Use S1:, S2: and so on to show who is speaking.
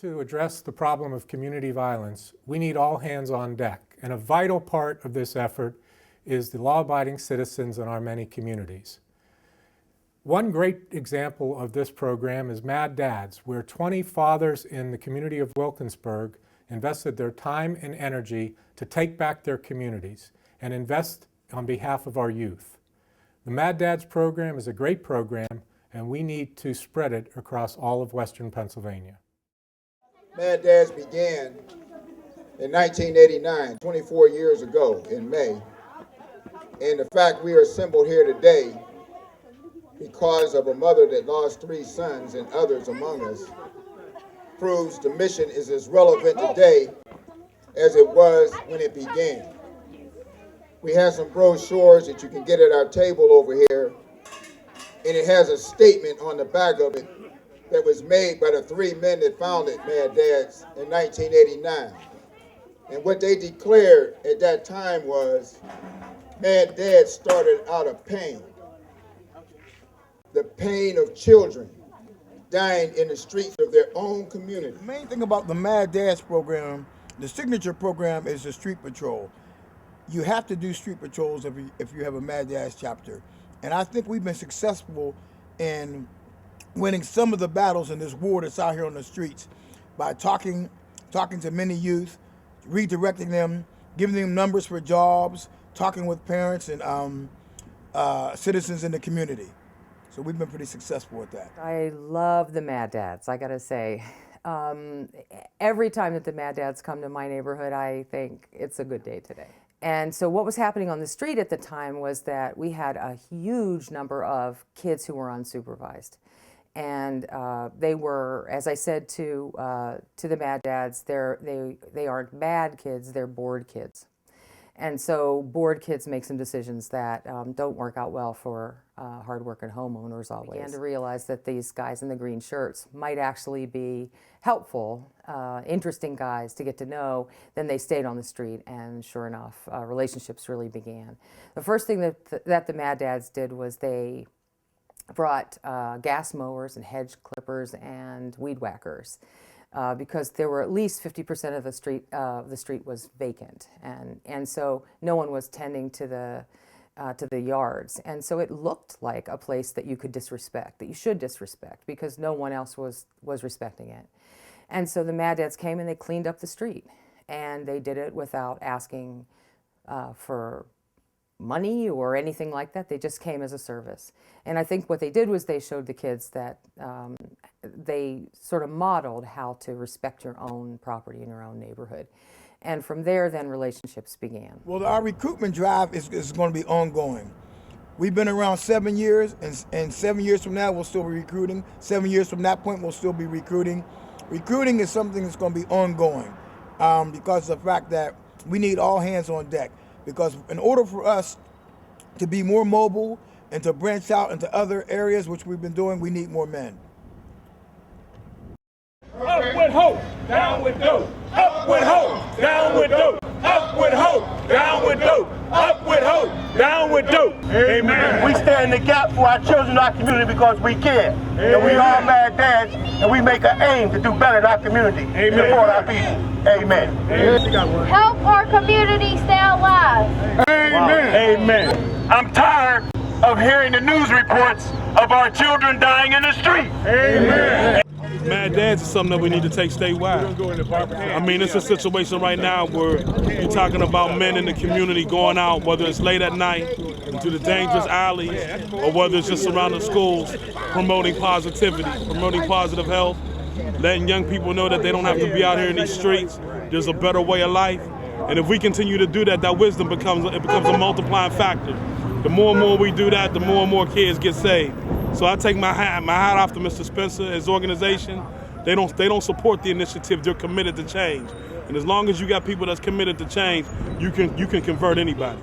S1: to address the problem of community violence, we need all hands on deck, and a vital part of this effort is the law-abiding citizens in our many communities. One great example of this program is DADS, where 20 fathers in the community of Wilkinsburg invested their time and energy to take back their communities and invest on behalf of our youth. The DADS program is a great program, and we need to spread it across all of Western Pennsylvania.
S2: DADS began in 1989, 24 years ago in May. And the fact we are assembled here today because of a mother that lost 3 sons and others among us proves the mission is as relevant today as it was when it began. We have some brochures that you can get at our table over here, and it has a statement on the back of it that was made by the 3 men that founded DADS in 1989. And what they declared at that time was, DADS started out of pain. The pain of children dying in the streets of their own community.
S3: The main thing about the DADS program, the signature program, is the street patrol. You have to do street patrols if you have a DADS chapter. And I think we've been successful in winning some of the battles in this war that's out here on the streets by talking to many youth, redirecting them, giving them numbers for jobs, talking with parents and citizens in the community. So we've been pretty successful with that.
S4: I love the DADS, I gotta say. Every time that the DADS come to my neighborhood, I think it's a good day today. And so what was happening on the street at the time was that we had a huge number of kids who were unsupervised. And they were, as I said to the DADS, they aren't bad kids, they're bored kids. And so bored kids make some decisions that don't work out well for hard-working homeowners always. I began to realize that these guys in the green shirts might actually be helpful, interesting guys to get to know. Then they stayed on the street, and sure enough, relationships really began. The first thing that the DADS did was they brought gas mowers and hedge clippers and weed whackers. Because there were at least 50% of the street was vacant, and so no one was tending to the yards, and so it looked like a place that you could disrespect, that you should disrespect, because no one else was respecting it. And so the DADS came and they cleaned up the street, and they did it without asking for money or anything like that. They just came as a service. And I think what they did was they showed the kids that they sort of modeled how to respect your own property in your own neighborhood. And from there, then relationships began.
S3: Well, our recruitment drive is going to be ongoing. We've been around 7 years, and 7 years from now, we'll still be recruiting. 7 years from that point, we'll still be recruiting. Recruiting is something that's going to be ongoing because of the fact that we need all hands on deck. Because in order for us to be more mobile and to branch out into other areas, which we've been doing, we need more men.
S5: Up with hope, down with dope. Up with hope, down with dope. Up with hope, down with dope. Up with hope, down with dope. Amen.
S6: We stand in the gap for our children in our community because we care. Amen. And we all DADS, and we make an aim to do better in our community. Amen. Support our people. Amen.
S5: Amen.
S7: Help our community stay alive.
S5: Amen. Amen.
S6: I'm tired of hearing the news reports of our children dying in the street.
S5: Amen.
S8: DADS is something that we need to take statewide. I mean, it's a situation right now where you're talking about men in the community going out, whether it's late at night, into the dangerous alleys, or whether it's just around the schools, promoting positivity, promoting positive health, letting young people know that they don't have to be out here in these streets. There's a better way of life. And if we continue to do that, that wisdom becomes a multiplying factor. The more and more we do that, the more and more kids get saved. So I take my hat off to Mr. Spencer, his organization. They don't support the initiative. They're committed to change. And as long as you got people that's committed to change, you can convert anybody.